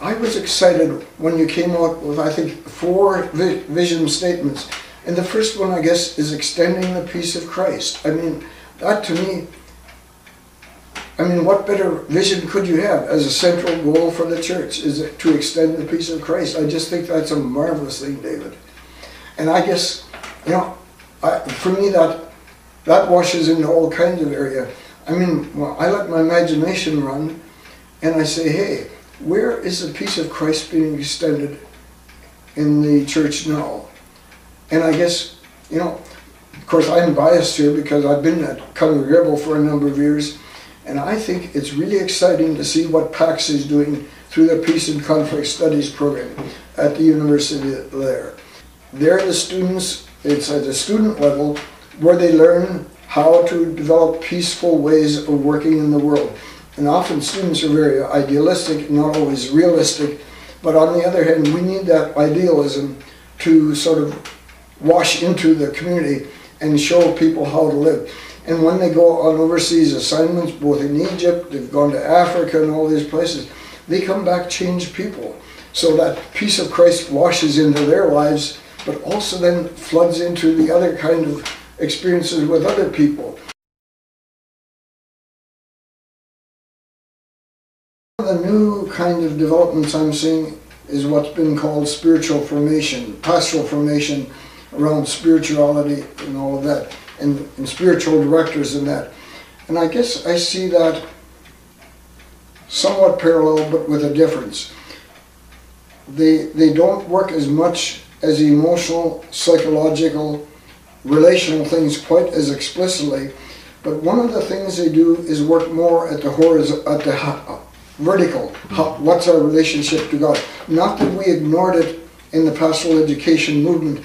I was excited when you came out with, I think, 4 vision statements. And the first one, I guess, is extending the peace of Christ. I mean, that to me, what better vision could you have as a central goal for the church, is to extend the peace of Christ? I just think that's a marvelous thing, David. And I guess, for me, that washes into all kinds of area. I let my imagination run, and I say, hey, where is the peace of Christ being extended in the church now? And I guess, of course I'm biased here because I've been at Conrad Grebel for a number of years, and I think it's really exciting to see what PAX is doing through their Peace and Conflict Studies program at the university there. There the students, it's at the student level, where they learn how to develop peaceful ways of working in the world. And often students are very idealistic, not always realistic, but on the other hand, we need that idealism to sort of wash into the community and show people how to live. And when they go on overseas assignments, both in Egypt, they've gone to Africa and all these places, they come back changed people. So that peace of Christ washes into their lives, but also then floods into the other kind of experiences with other people. The new kind of developments I'm seeing is what's been called spiritual formation, pastoral formation around spirituality and all of that, and spiritual directors and that. And I guess I see that somewhat parallel, but with a difference. They don't work as much as emotional, psychological, relational things quite as explicitly, but one of the things they do is work more at the vertical. What's our relationship to God? Not that we ignored it in the pastoral education movement,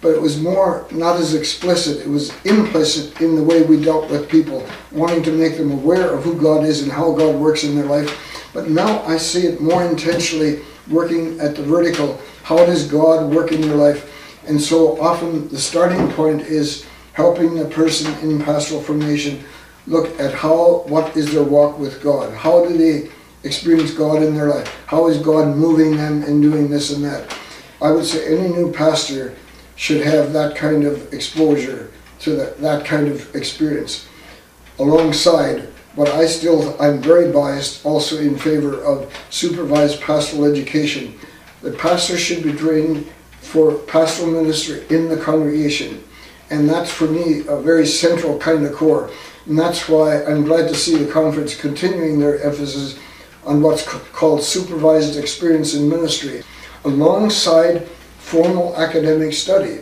but it was more not as explicit. It was implicit in the way we dealt with people, wanting to make them aware of who God is and how God works in their life. But now I see it more intentionally working at the vertical. How does God work in your life? And so often the starting point is helping the person in pastoral formation look at what is their walk with God? How do they experience God in their life? How is God moving them and doing this and that? I would say any new pastor should have that kind of exposure to that kind of experience. Alongside, but I'm very biased also in favor of supervised pastoral education. The pastor should be trained for pastoral ministry in the congregation. And that's for me a very central kind of core. And that's why I'm glad to see the conference continuing their emphasis on what's called supervised experience in ministry, alongside formal academic study.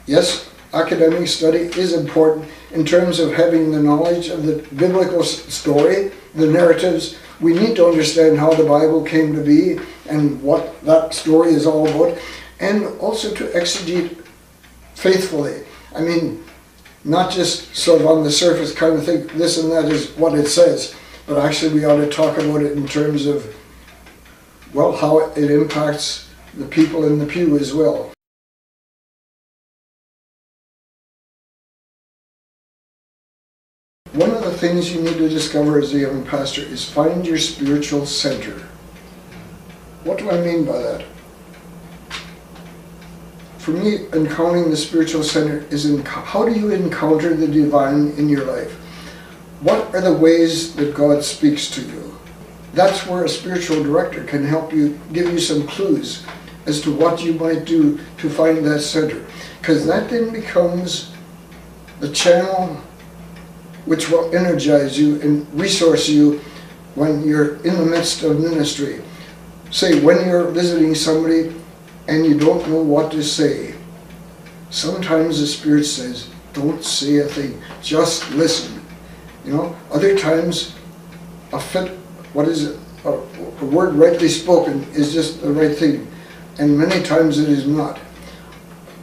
Yes, academic study is important in terms of having the knowledge of the biblical story, the narratives. We need to understand how the Bible came to be and what that story is all about, and also to exegete faithfully. Not just sort of on the surface kind of think this and that is what it says, but actually we ought to talk about it in terms of, well, how it impacts the people in the pew as well. One of the things you need to discover as a young pastor is find your spiritual center. What do I mean by that? For me, encountering the spiritual center is how do you encounter the divine in your life? What are the ways that God speaks to you? That's where a spiritual director can help you, give you some clues as to what you might do to find that center. Because that then becomes the channel which will energize you and resource you when you're in the midst of ministry. Say, when you're visiting somebody and you don't know what to say, sometimes the Spirit says, don't say a thing, just listen. Other times a word rightly spoken is just the right thing, and many times it is not.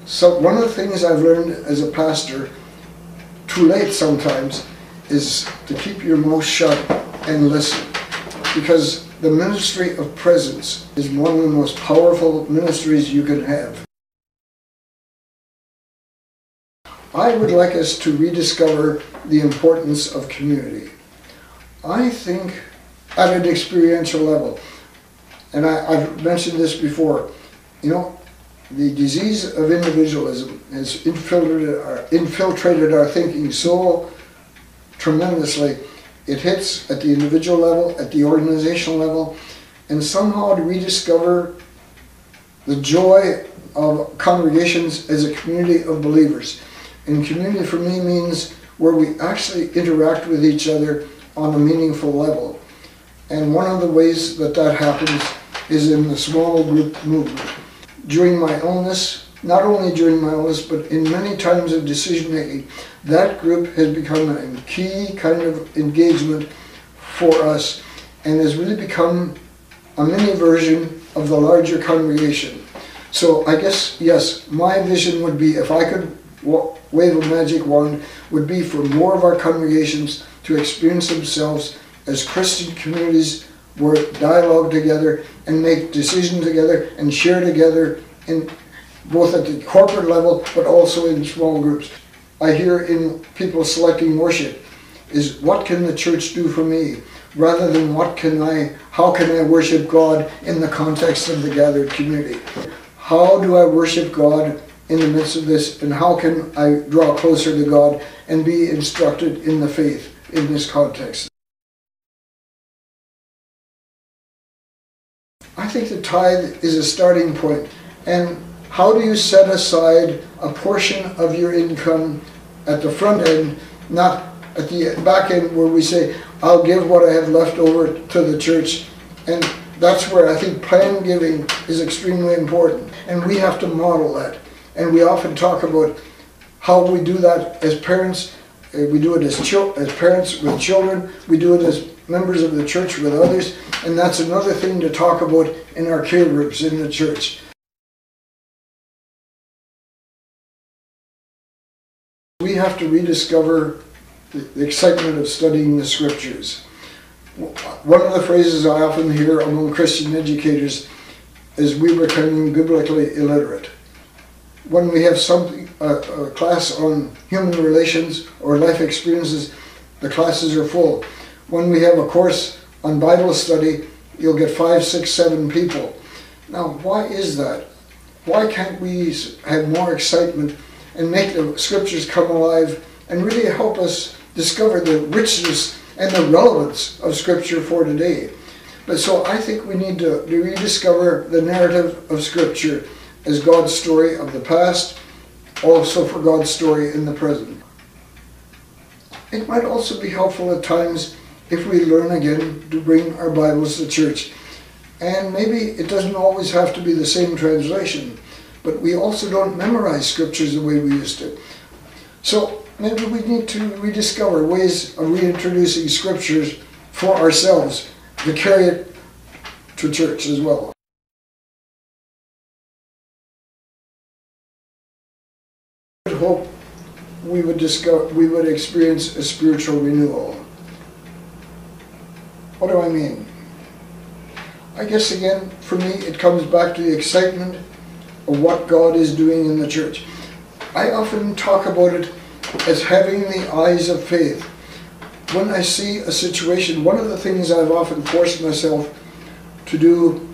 So one of the things I've learned as a pastor, too late sometimes, is to keep your mouth shut and listen, because the ministry of presence is one of the most powerful ministries you can have. I would like us to rediscover the importance of community. I think at an experiential level, And I've mentioned this before, you know, the disease of individualism has infiltrated our thinking so tremendously. It hits at the individual level, at the organizational level, and somehow to rediscover the joy of congregations as a community of believers. And community for me means where we actually interact with each other on a meaningful level. And one of the ways that that happens is in the small group movement. During my illness, not only during my illness, but in many times of decision making, that group has become a key kind of engagement for us and has really become a mini version of the larger congregation. So I guess, yes, my vision would be, if I could wave a magic wand, would be for more of our congregations to experience themselves as Christian communities where dialogue together and make decisions together and share together in both at the corporate level but also in small groups. I hear in people selecting worship is, what can the church do for me, rather than how can I worship God in the context of the gathered community. How do I worship God in the midst of this, and how can I draw closer to God and be instructed in the faith in this context? I think the tithe is a starting point. And how do you set aside a portion of your income at the front end, not at the back end where we say, I'll give what I have left over to the church. And that's where I think planned giving is extremely important. And we have to model that. And we often talk about how we do that as parents. We do it as parents with children. We do it as members of the church with others. And that's another thing to talk about in our care groups in the church. We have to rediscover the excitement of studying the scriptures. One of the phrases I often hear among Christian educators is, we were becoming biblically illiterate. When we have a class on human relations or life experiences, the classes are full. When we have a course on Bible study, you'll get 5, 6, 7 people. Now, why is that? Why can't we have more excitement and make the scriptures come alive and really help us discover the richness and the relevance of scripture for today? But so I think we need to rediscover the narrative of scripture as God's story of the past, also for God's story in the present. It might also be helpful at times if we learn again to bring our Bibles to church. And maybe it doesn't always have to be the same translation, but we also don't memorize scriptures the way we used to. So maybe we need to rediscover ways of reintroducing scriptures for ourselves to carry it to church as well. I hope we would experience a spiritual renewal. What do I mean? I guess again, for me, it comes back to the excitement of what God is doing in the church. I often talk about it as having the eyes of faith. When I see a situation, one of the things I've often forced myself to do,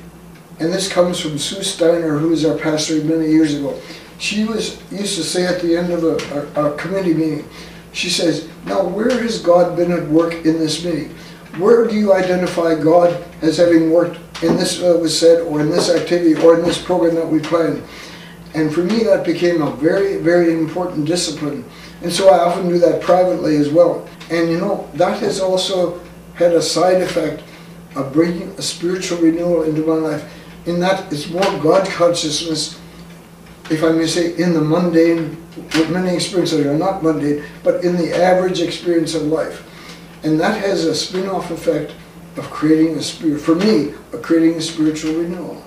and this comes from Sue Steiner, who was our pastor many years ago. She used to say at the end of a committee meeting, she says, now where has God been at work in this meeting? Where do you identify God as having worked in this was said, or in this activity, or in this program that we planned? And for me, that became a very, very important discipline. And so I often do that privately as well. And you know, that has also had a side effect of bringing a spiritual renewal into my life. In that it's more God consciousness, if I may say, in the mundane, with many experiences that are not mundane, but in the average experience of life. And that has a spin-off effect of creating for me, creating a spiritual renewal.